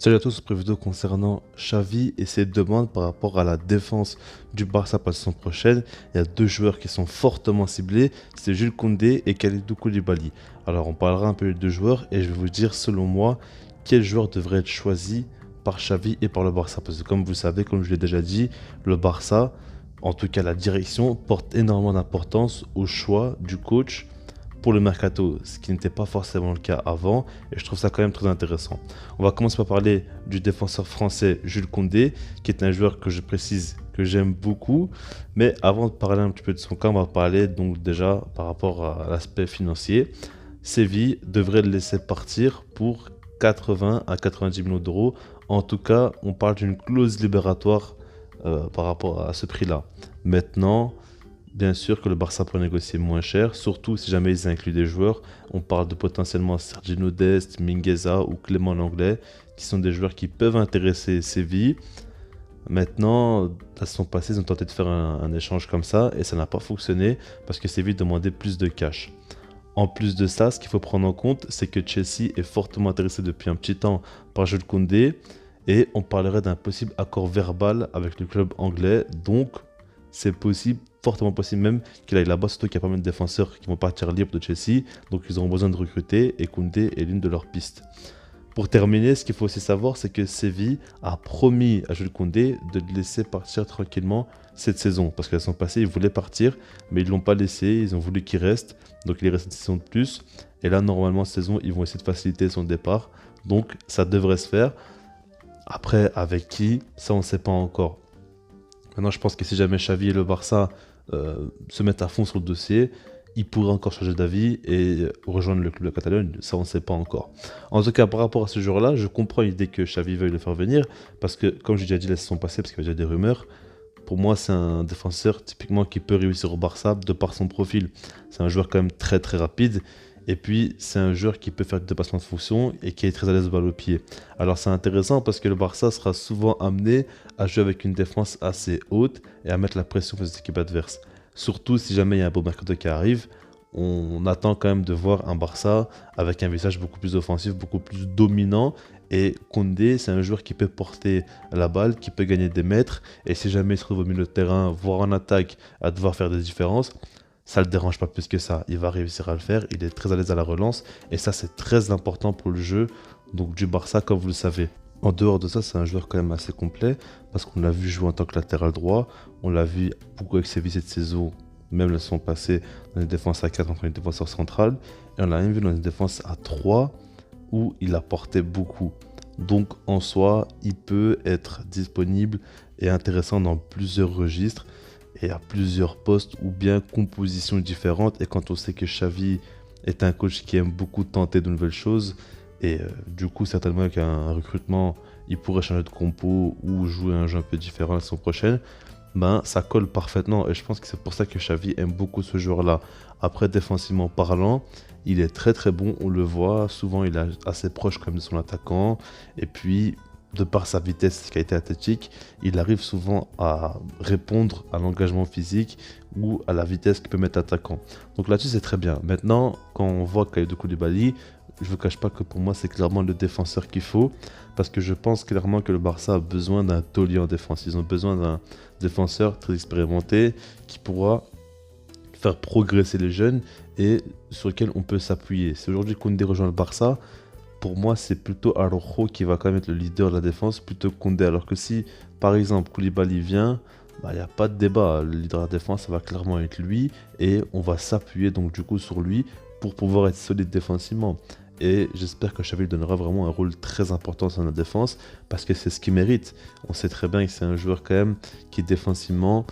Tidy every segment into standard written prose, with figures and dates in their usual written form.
Salut à tous, pour une vidéo concernant Xavi et ses demandes par rapport à la défense du Barça pour la saison prochaine. Il y a deux joueurs qui sont fortement ciblés, c'est Jules Koundé et Kalidou Koulibaly. Alors on parlera un peu des deux joueurs et je vais vous dire selon moi quel joueur devrait être choisi par Xavi et par le Barça. Parce que comme vous savez, comme je l'ai déjà dit, le Barça, en tout cas la direction, porte énormément d'importance au choix du coach pour le mercato, ce qui n'était pas forcément le cas avant, et je trouve ça quand même très intéressant. On va commencer par parler du défenseur français Jules Koundé, qui est un joueur que je précise que j'aime beaucoup, mais avant de parler un petit peu de son cas, on va parler donc déjà par rapport à l'aspect financier. Séville devrait le laisser partir pour 80 à 90 millions d'euros. En tout cas, on parle d'une clause libératoire par rapport à ce prix-là. Maintenant, bien sûr que le Barça peut négocier moins cher, surtout si jamais ils incluent des joueurs. On parle de potentiellement Sergino Dest, Mingueza ou Clément Langlais, qui sont des joueurs qui peuvent intéresser Séville. Maintenant, la saison passée, ils ont tenté de faire un échange comme ça et ça n'a pas fonctionné parce que Séville demandait plus de cash. En plus de ça, ce qu'il faut prendre en compte, c'est que Chelsea est fortement intéressé depuis un petit temps par Jules Koundé et on parlerait d'un possible accord verbal avec le club anglais. Donc, c'est possible, fortement possible même qu'il aille là-bas, surtout qu'il y a pas mal de défenseurs qui vont partir libres de Chelsea, donc ils auront besoin de recruter et Koundé est l'une de leurs pistes. Pour terminer, ce qu'il faut aussi savoir, c'est que Séville a promis à Jules Koundé de le laisser partir tranquillement cette saison, parce que la saison passée, il voulait partir, mais ils ne l'ont pas laissé, ils ont voulu qu'il reste, donc il est resté une saison de plus, et là, normalement, cette saison, ils vont essayer de faciliter son départ, donc ça devrait se faire. Après, avec qui, ça, on ne sait pas encore. Maintenant, je pense que si jamais Xavi et le Barça se mettent à fond sur le dossier, ils pourraient encore changer d'avis et rejoindre le club de Catalogne. Ça, on ne sait pas encore. En tout cas, par rapport à ce joueur-là, je comprends l'idée que Xavi veuille le faire venir parce que, comme j'ai déjà dit la saison passée, parce qu'il y avait déjà des rumeurs, pour moi, c'est un défenseur typiquement qui peut réussir au Barça de par son profil. C'est un joueur quand même très très rapide. Et puis, c'est un joueur qui peut faire des dépassements de fonction et qui est très à l'aise balle au pied. Alors, c'est intéressant parce que le Barça sera souvent amené à jouer avec une défense assez haute et à mettre la pression sur les équipes adverses. Surtout si jamais il y a un beau mercato qui arrive, on attend quand même de voir un Barça avec un visage beaucoup plus offensif, beaucoup plus dominant. Et Koundé, c'est un joueur qui peut porter la balle, qui peut gagner des mètres. Et si jamais il se trouve au milieu de terrain, voire en attaque, à devoir faire des différences, ça ne le dérange pas plus que ça. Il va réussir à le faire. Il est très à l'aise à la relance. Et ça, c'est très important pour le jeu donc, du Barça, comme vous le savez. En dehors de ça, c'est un joueur quand même assez complet parce qu'on l'a vu jouer en tant que latéral droit. On l'a vu beaucoup avec Séville cette saison, même la saison passée, dans une défense à 4 entre une défenseur centrale. Et on l'a même vu dans une défense à 3 où il apportait beaucoup. Donc en soi, il peut être disponible et intéressant dans plusieurs registres et à plusieurs postes ou bien compositions différentes. Et quand on sait que Xavi est un coach qui aime beaucoup tenter de nouvelles choses, et du coup certainement avec un recrutement, il pourrait changer de compo ou jouer un jeu un peu différent la saison prochaine, ben ça colle parfaitement. Et je pense que c'est pour ça que Xavi aime beaucoup ce joueur-là. Après, défensivement parlant, il est très très bon, on le voit, souvent il est assez proche quand même de son attaquant, et puis de par sa vitesse, sa qualité athlétique, il arrive souvent à répondre à l'engagement physique ou à la vitesse que peut mettre l'attaquant. Donc là-dessus, c'est très bien. Maintenant, quand on voit Kalidou Koulibaly, je ne vous cache pas que pour moi, c'est clairement le défenseur qu'il faut, parce que je pense clairement que le Barça a besoin d'un taulier en défense. Ils ont besoin d'un défenseur très expérimenté qui pourra faire progresser les jeunes et sur lequel on peut s'appuyer. Si aujourd'hui Koundé rejoint le Barça, pour moi, c'est plutôt Araujo qui va quand même être le leader de la défense plutôt que Koundé. Alors que si, par exemple, Koulibaly vient, il n'y a pas de débat. Le leader de la défense, ça va clairement être lui. Et on va s'appuyer donc du coup sur lui pour pouvoir être solide défensivement. Et j'espère que Xavi lui donnera vraiment un rôle très important dans la défense parce que c'est ce qu'il mérite. On sait très bien que c'est un joueur quand même qui défensivement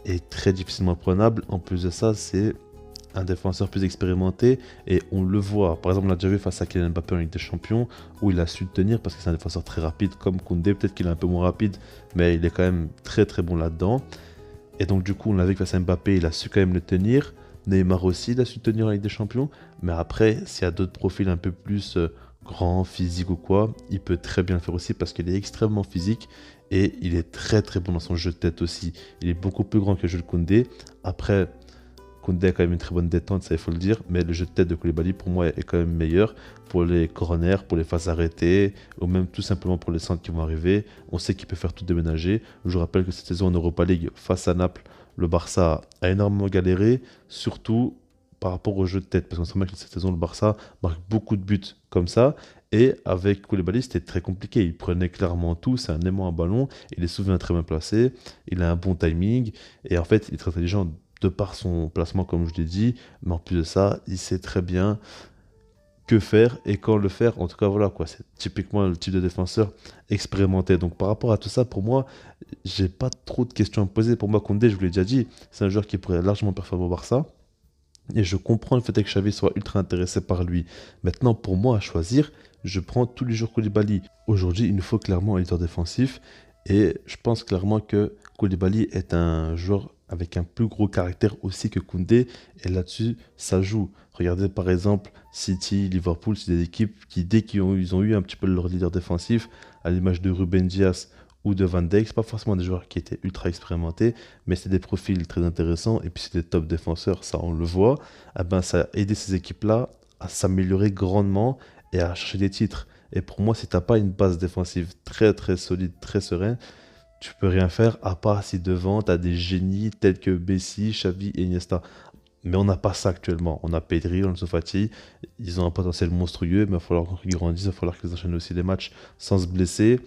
est très difficilement prenable. En plus de ça, c'est un défenseur plus expérimenté et on le voit. Par exemple, on l'a déjà vu face à Kylian Mbappé en Ligue des Champions où il a su le tenir parce que c'est un défenseur très rapide comme Koundé. Peut-être qu'il est un peu moins rapide, mais il est quand même très très bon là-dedans. Et donc du coup, on l'a vu que face à Mbappé, il a su quand même le tenir. Neymar aussi, il a su tenir en Ligue des Champions. Mais après, s'il y a d'autres profils un peu plus grands, physiques ou quoi, il peut très bien le faire aussi parce qu'il est extrêmement physique et il est très très bon dans son jeu de tête aussi. Il est beaucoup plus grand que Jules Koundé. Après, Koundé a quand même une très bonne détente, ça il faut le dire, mais le jeu de tête de Koulibaly pour moi est quand même meilleur pour les corners, pour les phases arrêtées, ou même tout simplement pour les centres qui vont arriver. On sait qu'il peut faire tout déménager. Je vous rappelle que cette saison en Europa League, face à Naples, le Barça a énormément galéré, surtout par rapport au jeu de tête, parce qu'on sait bien que cette saison, le Barça marque beaucoup de buts comme ça, et avec Koulibaly, c'était très compliqué. Il prenait clairement tout, c'est un aimant à ballon, il est souvent très bien placé, il a un bon timing, et en fait, il est très intelligent de par son placement, comme je l'ai dit, mais en plus de ça, il sait très bien que faire et quand le faire. En tout cas, voilà quoi, c'est typiquement le type de défenseur expérimenté. Donc par rapport à tout ça, pour moi, j'ai pas trop de questions à me poser. Pour moi, Koundé, je vous l'ai déjà dit, c'est un joueur qui pourrait largement performer au Barça. Et je comprends le fait que Xavi soit ultra intéressé par lui. Maintenant, pour moi, à choisir, je prends tous les jours Koulibaly. Aujourd'hui, il nous faut clairement un leader défensif. Et je pense clairement que Koulibaly est un joueur avec un plus gros caractère aussi que Koundé. Et là-dessus, ça joue. Regardez par exemple City, Liverpool, c'est des équipes qui, dès qu'ils ont eu un petit peu leur leader défensif, à l'image de Ruben Dias ou de Van Dijk, c'est pas forcément des joueurs qui étaient ultra expérimentés, mais c'est des profils très intéressants. Et puis c'est des top défenseurs, ça on le voit. Eh ben, ça a aidé ces équipes-là à s'améliorer grandement et à chercher des titres. Et pour moi, si t'as pas une base défensive très très solide, très sereine, tu peux rien faire à part si devant tu as des génies tels que Messi, Xavi et Iniesta. Mais on n'a pas ça actuellement. On a Pedri, Ansu Fati, ils ont un potentiel monstrueux, mais il va falloir qu'ils grandissent, il va falloir qu'ils enchaînent aussi les matchs sans se blesser.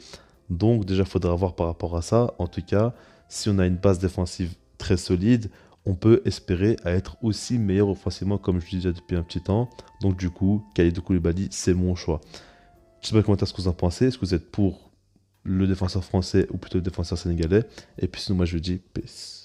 Donc déjà, il faudra voir par rapport à ça. En tout cas, si on a une base défensive très solide, on peut espérer à être aussi meilleur offensivement, comme je disais depuis un petit temps. Donc du coup, Kalidou Koulibaly, c'est mon choix. Je sais pas comment est-ce que vous en pensez. Est-ce que vous êtes pour le défenseur français ou plutôt le défenseur sénégalais? Et puis sinon, moi je dis peace.